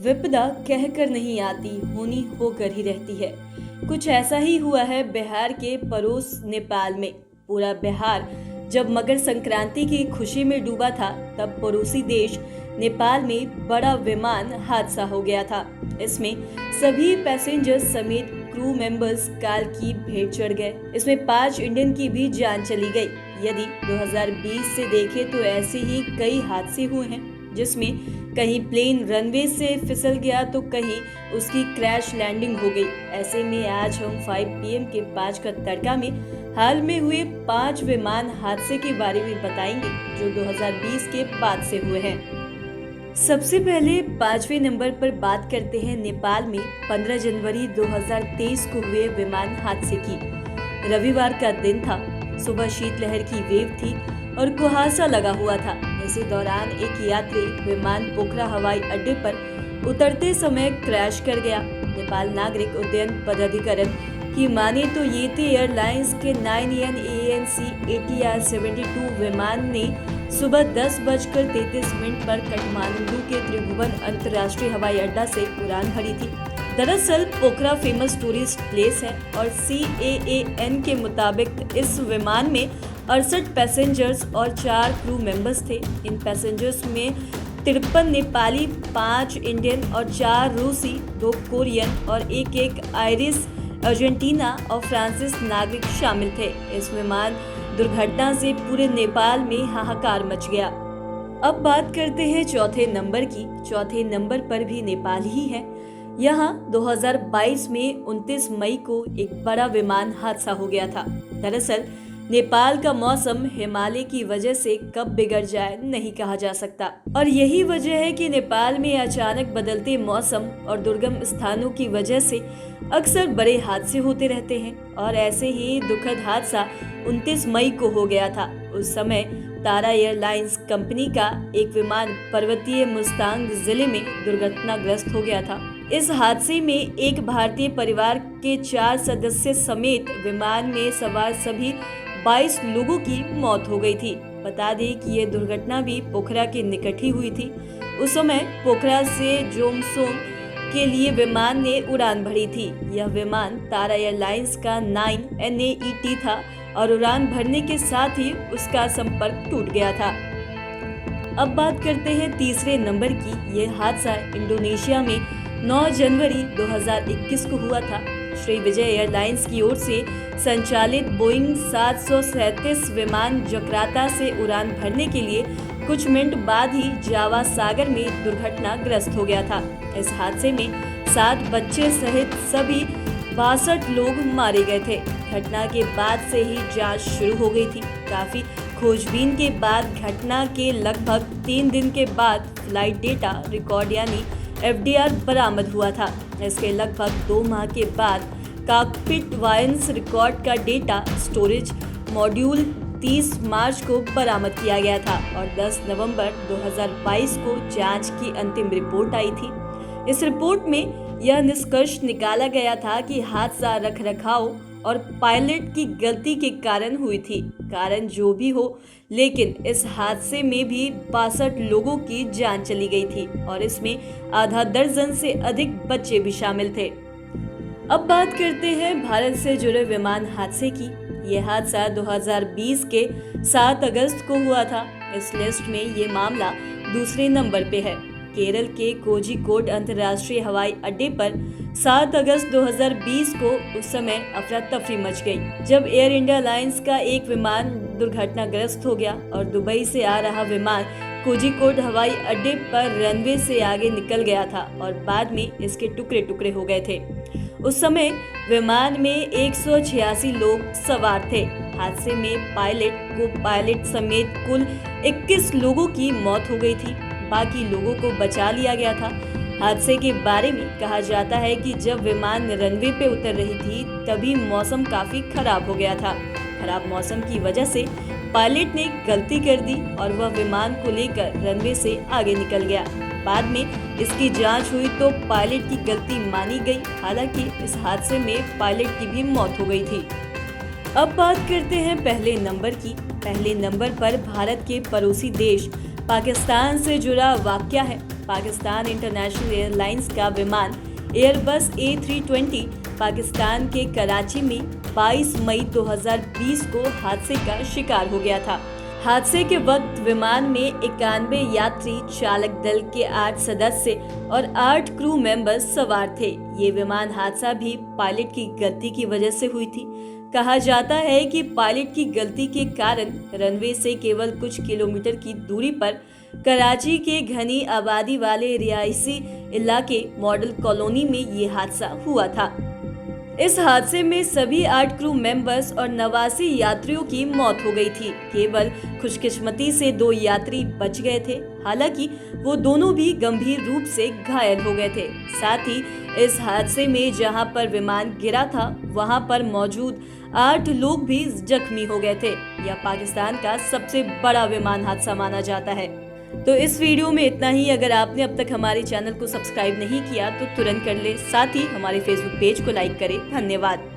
विपदा कहकर नहीं आती, होनी होकर ही रहती है। कुछ ऐसा ही हुआ है बिहार के पड़ोस नेपाल में। पूरा बिहार जब मकर संक्रांति की खुशी में डूबा था, तब पड़ोसी देश नेपाल में बड़ा विमान हादसा हो गया था। इसमें सभी पैसेंजर्स समेत क्रू मेंबर्स काल की भेंट चढ़ गए। इसमें 5 इंडियन की भी जान चली गई। यदि 2020 से देखें तो ऐसे ही कई हादसे हुए हैं, जिसमें कहीं प्लेन रनवे से फिसल गया तो कहीं उसकी क्रैश लैंडिंग हो गई। ऐसे में आज हम 5 PM के 5 का तड़का में हाल में हुए 5 विमान हादसे के बारे में बताएंगे, जो 2020 के बाद से हुए हैं। सबसे पहले 5वें नंबर पर बात करते हैं नेपाल में 15 जनवरी 2023 को हुए विमान हादसे की। रविवार का दिन था। सुबह शीतलहर की वेव थी और कुहासा लगा हुआ था। इसी दौरान एक यात्री विमान पोखरा हवाई अड्डे पर उतरते समय क्रैश कर गया। नेपाल नागरिक उड्डयन पदाधिकरण की माने तो येते एयरलाइंस के 9EN ATR 72 विमान ने सुबह 10:33 पर काठमांडू के त्रिभुवन अंतर्राष्ट्रीय हवाई अड्डा से उड़ान भरी थी। दरअसल पोखरा फेमस टूरिस्ट प्लेस है और CAAN के मुताबिक इस विमान में 68 पैसेंजर्स और 4 क्रू मेंबर्स थे। इन पैसेंजर्स में 53 नेपाली, 5 इंडियन और 4 रूसी, 2 कोरियन और एक आयरिश, अर्जेंटीना और फ्रांसीसी नागरिक शामिल थे। इस विमान दुर्घटना से पूरे नेपाल में हाहाकार मच गया। अब बात करते हैं चौथे नंबर की। चौथे नंबर पर भी नेपाल ही है। यहाँ 2022 में 29 मई को एक बड़ा विमान हादसा हो गया था। दरअसल नेपाल का मौसम हिमालय की वजह से कब बिगड़ जाए नहीं कहा जा सकता, और यही वजह है कि नेपाल में अचानक बदलते मौसम और दुर्गम स्थानों की वजह से अक्सर बड़े हादसे होते रहते हैं। और ऐसे ही दुखद हादसा 29 मई को हो गया था। उस समय तारा एयरलाइंस कंपनी का एक विमान पर्वतीय मुस्तांग जिले में दुर्घटनाग्रस्त हो गया था। इस हादसे में एक भारतीय परिवार के 4 सदस्य समेत विमान में सवार सभी 22 लोगों की मौत हो गई थी। बता दें कि ये दुर्घटना भी पोखरा के निकट ही हुई थी। उस समय पोखरा से जोमसोम के लिए विमान ने उड़ान भरी थी। यह विमान तारा एयरलाइंस का 9NAET था और उड़ान भरने के साथ ही उसका संपर्क टूट गया था। अब बात करते हैं तीसरे नंबर की। यह हादसा इंडोनेशिया में 9 जनवरी 2021 को हुआ था। श्री विजय एयरलाइंस की ओर से संचालित बोइंग 737 विमान जकार्ता से उड़ान भरने के लिए कुछ मिनट बाद ही जावा सागर में दुर्घटनाग्रस्त हो गया था। इस हादसे में 7 बच्चे सहित सभी 62 लोग मारे गए थे। घटना के बाद से ही जांच शुरू हो गई थी। काफी खोजबीन के बाद घटना के लगभग 3 दिन के बाद फ्लाइट डेटा रिकॉर्ड यानी FDR बरामद हुआ था। इसके लगभग 2 माह के बाद कॉकपिट वॉयस रिकॉर्ड का डेटा स्टोरेज मॉड्यूल 30 मार्च को बरामद किया गया था और 10 नवंबर 2022 को जांच की अंतिम रिपोर्ट आई थी। इस रिपोर्ट में यह निष्कर्ष निकाला गया था कि हादसा रखरखाव और पायलट की गलती के कारण हुई थी। कारण जो भी हो, लेकिन इस हादसे में भी 62 लोगों की जान चली गई थी और इसमें आधा दर्जन से अधिक बच्चे भी शामिल थे। अब बात करते हैं भारत से जुड़े विमान हादसे की। यह हादसा 2020 के 7 अगस्त को हुआ था। इस लिस्ट में ये मामला दूसरे नंबर पे है। केरल के कोझिकोड अंतर्राष्ट्रीय हवाई अड्डे पर 7 अगस्त 2020 को उस समय अफरा तफरी मच गई, जब एयर इंडिया लाइंस का एक विमान दुर्घटनाग्रस्त हो गया और दुबई से आ रहा विमान कोझिकोड हवाई अड्डे पर रनवे से आगे निकल गया था और बाद में इसके टुकड़े टुकड़े हो गए थे। उस समय विमान में 186 लोग सवार थे। हादसे में पायलट समेत कुल 21 लोगों की मौत हो गई थी। बाकी लोगों को बचा लिया गया था। हादसे के बारे में कहा जाता है कि जब विमान रनवे पे उतर रही थी, तभी मौसम काफी खराब हो गया था। खराब मौसम की वजह से पायलट ने गलती कर दी और वह विमान को लेकर रनवे से आगे निकल गया। बाद में इसकी जांच हुई तो पायलट की गलती मानी गई। हालांकि इस हादसे में पायलट की भी मौत हो गई थी। अब बात करते हैं पहले नंबर की। पहले नंबर पर भारत के पड़ोसी देश पाकिस्तान से जुड़ा वाकया है। पाकिस्तान इंटरनेशनल एयरलाइंस का विमान एयरबस A320 पाकिस्तान के कराची में 22 मई 2020 को हादसे का शिकार हो गया था। हादसे के वक्त विमान में 91 यात्री, चालक दल के 8 सदस्य और 8 क्रू मेंबर्स सवार थे। ये विमान हादसा भी पायलट की गलती की वजह से हुई थी। कहा जाता है कि पायलट की गलती के कारण रनवे से केवल कुछ किलोमीटर की दूरी पर कराची के घनी आबादी वाले रिहायशी इलाके मॉडल कॉलोनी में ये हादसा हुआ था। इस हादसे में सभी 8 क्रू मेंबर्स और 89 यात्रियों की मौत हो गई थी। केवल खुशकिस्मती से 2 यात्री बच गए थे। हालांकि वो दोनों भी गंभीर रूप से घायल हो गए थे। साथ ही इस हादसे में जहां पर विमान गिरा था वहां पर मौजूद 8 लोग भी जख्मी हो गए थे। यह पाकिस्तान का सबसे बड़ा विमान हादसा माना जाता है। तो इस वीडियो में इतना ही। अगर आपने अब तक हमारे चैनल को सब्सक्राइब नहीं किया तो तुरंत कर ले। साथ ही हमारे फेसबुक पेज को लाइक करें। धन्यवाद।